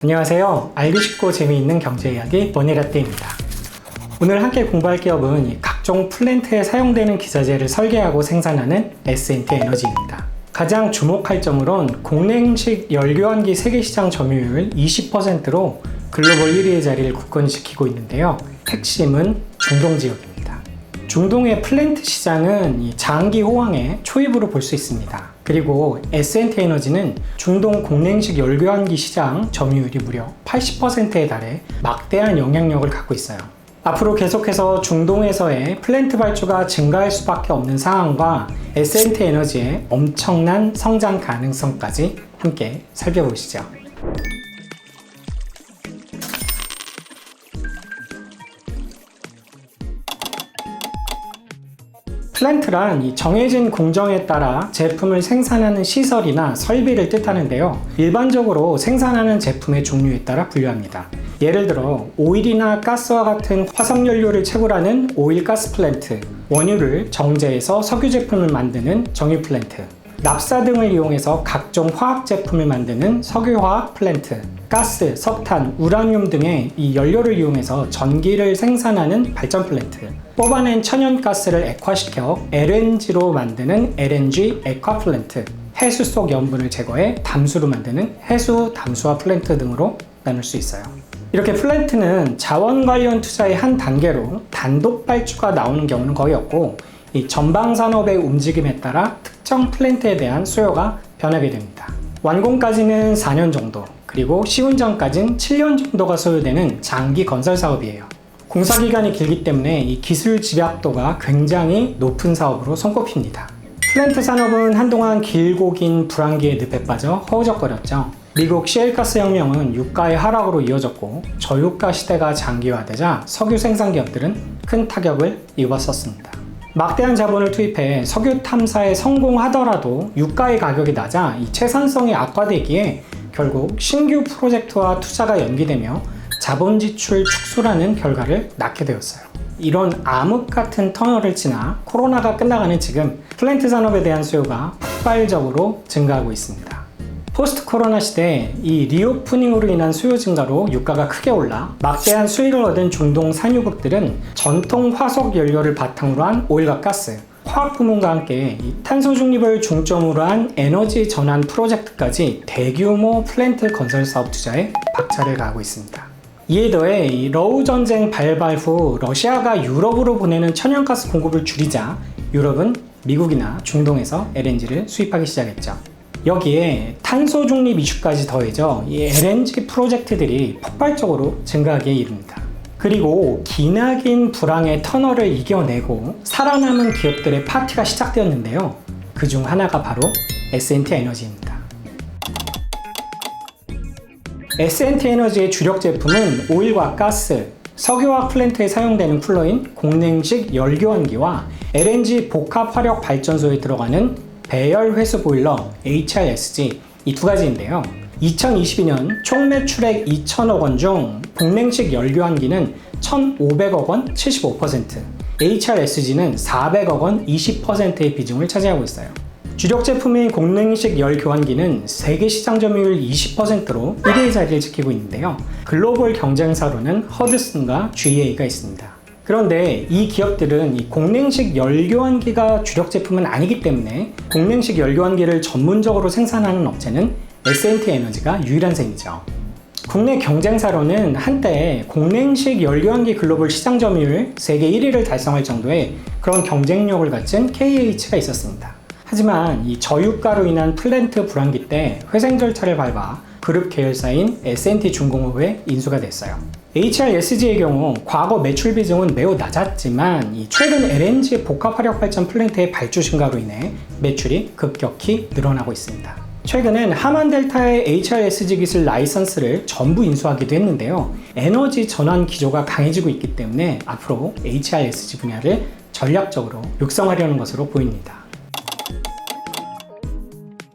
안녕하세요. 알기 쉽고 재미있는 경제 이야기 머니라떼입니다. 오늘 함께 공부할 기업은 각종 플랜트에 사용되는 기자재를 설계하고 생산하는 S&T 에너지입니다. 가장 주목할 점으론 공냉식 열교환기 세계시장 점유율 20%로 글로벌 1위의 자리를 굳건히지키고 있는데요. 핵심은 중동 지역입니다. 중동의 플랜트 시장은 장기 호황의 초입으로 볼 수 있습니다. 그리고 S&T 에너지는 중동 공냉식 열교환기 시장 점유율이 무려 80%에 달해 막대한 영향력을 갖고 있어요. 앞으로 계속해서 중동에서의 플랜트 발주가 증가할 수밖에 없는 상황과 S&T 에너지의 엄청난 성장 가능성까지 함께 살펴보시죠. 플랜트란 정해진 공정에 따라 제품을 생산하는 시설이나 설비를 뜻하는데요. 일반적으로 생산하는 제품의 종류에 따라 분류합니다. 예를 들어 오일이나 가스와 같은 화석연료를 채굴하는 오일 가스 플랜트, 원유를 정제해서 석유 제품을 만드는 정유 플랜트, 납사 등을 이용해서 각종 화학 제품을 만드는 석유화학 플랜트, 가스, 석탄, 우라늄 등의 이 연료를 이용해서 전기를 생산하는 발전 플랜트, 뽑아낸 천연가스를 액화시켜 LNG로 만드는 LNG 액화 플랜트, 해수 속 염분을 제거해 담수로 만드는 해수 담수화 플랜트 등으로 나눌 수 있어요. 이렇게 플랜트는 자원 관련 투자의 한 단계로 단독 발주가 나오는 경우는 거의 없고, 이 전방 산업의 움직임에 따라 특정 플랜트에 대한 수요가 변하게 됩니다. 완공까지는 4년 정도, 그리고 시운전까지는 7년 정도가 소요되는 장기 건설 사업이에요. 공사 기간이 길기 때문에 이 기술 집약도가 굉장히 높은 사업으로 손꼽힙니다. 플랜트 산업은 한동안 길고 긴 불황기의 늪에 빠져 허우적거렸죠. 미국 시엘가스 혁명은 유가의 하락으로 이어졌고, 저유가 시대가 장기화되자 석유 생산 기업들은 큰 타격을 입었었습니다. 막대한 자본을 투입해 석유 탐사에 성공하더라도 유가의 가격이 낮아 이 채산성이 악화되기에 결국 신규 프로젝트와 투자가 연기되며 자본 지출 축소라는 결과를 낳게 되었어요. 이런 암흑 같은 터널을 지나 코로나가 끝나가는 지금 플랜트 산업에 대한 수요가 폭발적으로 증가하고 있습니다. 포스트 코로나 시대에 이 리오프닝으로 인한 수요 증가로 유가가 크게 올라 막대한 수익을 얻은 중동 산유국들은 전통 화석 연료를 바탕으로 한 오일과 가스, 화학 부문과 함께 이 탄소 중립을 중점으로 한 에너지 전환 프로젝트까지 대규모 플랜트 건설 사업 투자에 박차를 가하고 있습니다. 이에 더해 이 러우 전쟁 발발 후 러시아가 유럽으로 보내는 천연가스 공급을 줄이자 유럽은 미국이나 중동에서 LNG를 수입하기 시작했죠. 여기에 탄소 중립 이슈까지 더해져 이 LNG 프로젝트들이 폭발적으로 증가하기에 이릅니다. 그리고 기나긴 불황의 터널을 이겨내고 살아남은 기업들의 파티가 시작되었는데요. 그중 하나가 바로 S&T 에너지입니다. S&T 에너지의 주력 제품은 오일과 가스, 석유화학 플랜트에 사용되는 쿨러인 공냉식 열교환기와 LNG 복합 화력 발전소에 들어가는 배열 회수 보일러 HRSG 이 두 가지인데요. 2022년 총 매출액 2천억 원 중 공냉식 열교환기는 1,500억 원 75%, HRSG는 400억 원 20%의 비중을 차지하고 있어요. 주력 제품인 공냉식 열교환기는 세계 시장 점유율 20%로 1위의 자리를 지키고 있는데요. 글로벌 경쟁사로는 허드슨과 GEA가 있습니다. 그런데 이 기업들은 이 공냉식 열교환기가 주력 제품은 아니기 때문에 공냉식 열교환기를 전문적으로 생산하는 업체는 S&T 에너지가 유일한 셈이죠. 국내 경쟁사로는 한때 공냉식 열교환기 글로벌 시장 점유율 세계 1위를 달성할 정도의 그런 경쟁력을 갖춘 KH가 있었습니다. 하지만 이 저유가로 인한 플랜트 불황기 때 회생 절차를 밟아 그룹 계열사인 S&T 중공업에 인수가 됐어요. HRSG의 경우 과거 매출 비중은 매우 낮았지만 최근 LNG 복합화력 발전 플랜트의 발주 증가로 인해 매출이 급격히 늘어나고 있습니다. 최근엔 하만델타의 HRSG 기술 라이선스를 전부 인수하기도 했는데요. 에너지 전환 기조가 강해지고 있기 때문에 앞으로 HRSG 분야를 전략적으로 육성하려는 것으로 보입니다.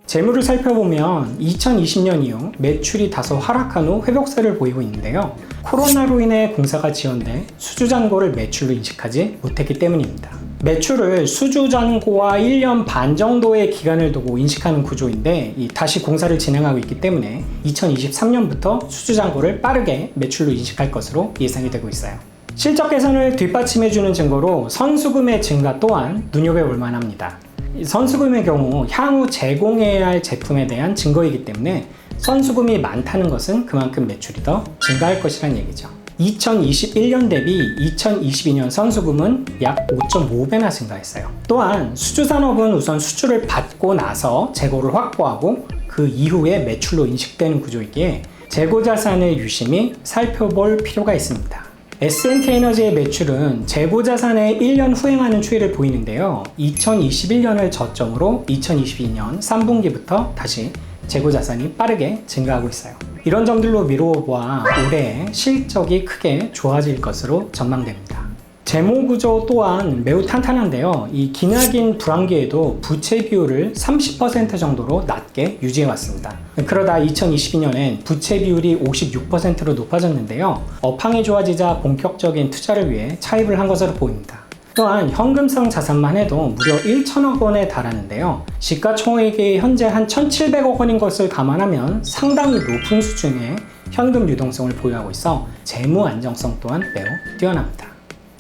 재무를 살펴보면 2020년 이후 매출이 다소 하락한 후 회복세를 보이고 있는데요. 코로나로 인해 공사가 지연돼 수주잔고를 매출로 인식하지 못했기 때문입니다. 매출을 수주잔고와 1년 반 정도의 기간을 두고 인식하는 구조인데 다시 공사를 진행하고 있기 때문에 2023년부터 수주잔고를 빠르게 매출로 인식할 것으로 예상이 되고 있어요. 실적 개선을 뒷받침해주는 증거로 선수금의 증가 또한 눈여겨볼 만합니다. 선수금의 경우 향후 제공해야 할 제품에 대한 증거이기 때문에 선수금이 많다는 것은 그만큼 매출이 더 증가할 것이란 얘기죠. 2021년 대비 2022년 선수금은 약 5.5배나 증가했어요. 또한 수주산업은 우선 수주를 받고 나서 재고를 확보하고 그 이후에 매출로 인식되는 구조이기에 재고자산을 유심히 살펴볼 필요가 있습니다. S&T에너지의 매출은 재고자산의 1년 후행하는 추이를 보이는데요. 2021년을 저점으로 2022년 3분기부터 다시 재고자산이 빠르게 증가하고 있어요. 이런 점들로 미루어보아 올해 실적이 크게 좋아질 것으로 전망됩니다. 재무구조 또한 매우 탄탄한데요. 이 기나긴 불황기에도 부채 비율을 30% 정도로 낮게 유지해왔습니다. 그러다 2022년엔 부채 비율이 56%로 높아졌는데요. 업황이 좋아지자 본격적인 투자를 위해 차입을 한 것으로 보입니다. 또한 현금성 자산만 해도 무려 1천억 원에 달하는데요. 시가총액이 현재 한 1,700억 원인 것을 감안하면 상당히 높은 수준의 현금 유동성을 보유하고 있어 재무 안정성 또한 매우 뛰어납니다.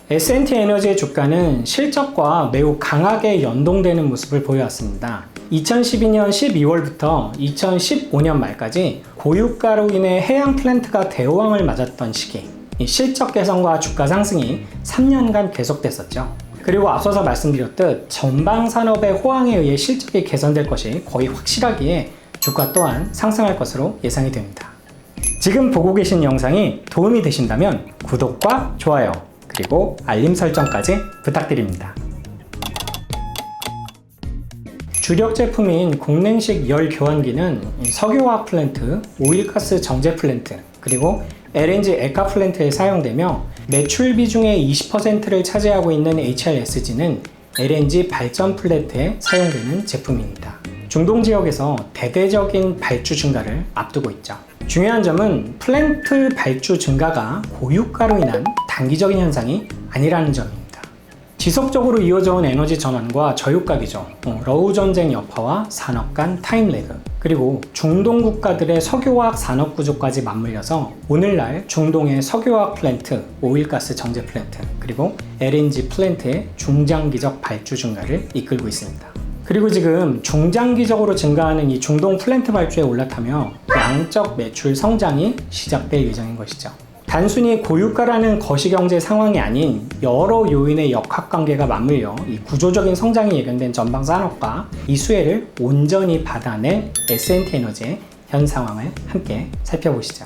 S&T에너지의 주가는 실적과 매우 강하게 연동되는 모습을 보여왔습니다. 2012년 12월부터 2015년 말까지 고유가로 인해 해양 플랜트가 대호황을 맞았던 시기, 실적 개선과 주가 상승이 3년간 계속됐었죠. 그리고 앞서서 말씀드렸듯 전방 산업의 호황에 의해 실적이 개선될 것이 거의 확실하기에 주가 또한 상승할 것으로 예상이 됩니다. 지금 보고 계신 영상이 도움이 되신다면 구독과 좋아요 그리고 알림 설정까지 부탁드립니다. 주력 제품인 공냉식 열 교환기는 석유화학 플랜트, 오일가스 정제 플랜트, 그리고 LNG 액화 플랜트에 사용되며 매출 비중의 20%를 차지하고 있는 HRSG는 LNG 발전 플랜트에 사용되는 제품입니다. 중동 지역에서 대대적인 발주 증가를 앞두고 있죠. 중요한 점은 플랜트 발주 증가가 고유가로 인한 단기적인 현상이 아니라는 점입니다. 지속적으로 이어져 온 에너지 전환과 저유가 기조, 러우 전쟁 여파와 산업 간 타임 레그, 그리고 중동 국가들의 석유화학 산업 구조까지 맞물려서 오늘날 중동의 석유화학 플랜트, 오일가스 정제 플랜트, 그리고 LNG 플랜트의 중장기적 발주 증가를 이끌고 있습니다. 그리고 지금 중장기적으로 증가하는 이 중동 플랜트 발주에 올라타며 양적 매출 성장이 시작될 예정인 것이죠. 단순히 고유가라는 거시경제 상황이 아닌 여러 요인의 역학관계가 맞물려 이 구조적인 성장이 예견된 전방 산업과 이 수혜를 온전히 받아낼 S&T에너지의 현 상황을 함께 살펴보시죠.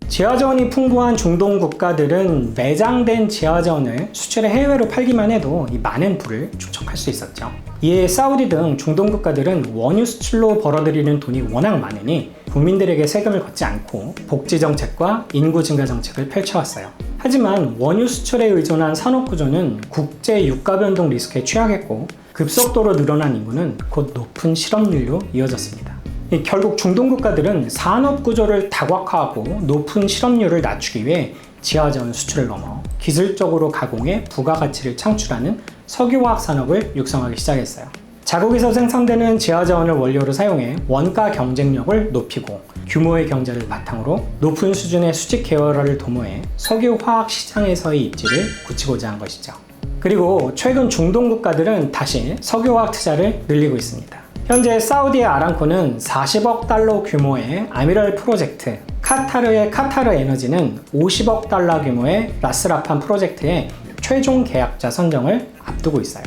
지하자원이 풍부한 중동 국가들은 매장된 지하자원을 수출해 해외로 팔기만 해도 이 많은 부를 축적할 수 있었죠. 이에 사우디 등 중동 국가들은 원유 수출로 벌어들이는 돈이 워낙 많으니 국민들에게 세금을 걷지 않고 복지 정책과 인구 증가 정책을 펼쳐왔어요. 하지만 원유 수출에 의존한 산업 구조는 국제 유가 변동 리스크에 취약했고 급속도로 늘어난 인구는 곧 높은 실업률로 이어졌습니다. 결국 중동 국가들은 산업 구조를 다각화하고 높은 실업률을 낮추기 위해 지하자원 수출을 넘어 기술적으로 가공해 부가가치를 창출하는 석유화학 산업을 육성하기 시작했어요. 자국에서 생산되는 지하자원을 원료로 사용해 원가 경쟁력을 높이고 규모의 경제를 바탕으로 높은 수준의 수직 계열화를 도모해 석유화학 시장에서의 입지를 굳히고자 한 것이죠. 그리고 최근 중동 국가들은 다시 석유화학 투자를 늘리고 있습니다. 현재 사우디의 아람코는 40억 달러 규모의 아미랄 프로젝트, 카타르의 카타르 에너지는 50억 달러 규모의 라스라판 프로젝트의 최종 계약자 선정을 앞두고 있어요.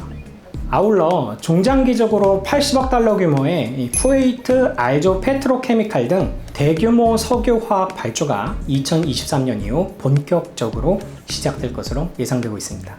아울러 중장기적으로 80억 달러 규모의 쿠웨이트 알조 페트로케미칼 등 대규모 석유화학 발주가 2023년 이후 본격적으로 시작될 것으로 예상되고 있습니다.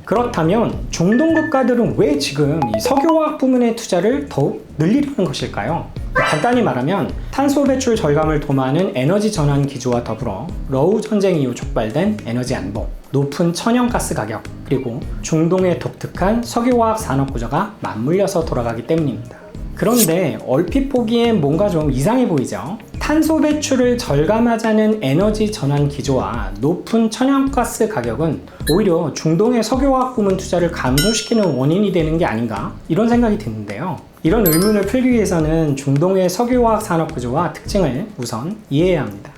그렇다면 중동 국가들은 왜 지금 이 석유화학 부문의 투자를 더욱 늘리려는 것일까요? 간단히 말하면 탄소 배출 절감을 도모하는 에너지 전환 기조와 더불어 러우 전쟁 이후 촉발된 에너지 안보, 높은 천연가스 가격, 그리고 중동의 독특한 석유화학 산업 구조가 맞물려서 돌아가기 때문입니다. 그런데 얼핏 보기엔 뭔가 좀 이상해 보이죠? 탄소 배출을 절감하자는 에너지 전환 기조와 높은 천연가스 가격은 오히려 중동의 석유화학 부문 투자를 감소시키는 원인이 되는 게 아닌가 이런 생각이 드는데요. 이런 의문을 풀기 위해서는 중동의 석유화학 산업 구조와 특징을 우선 이해해야 합니다.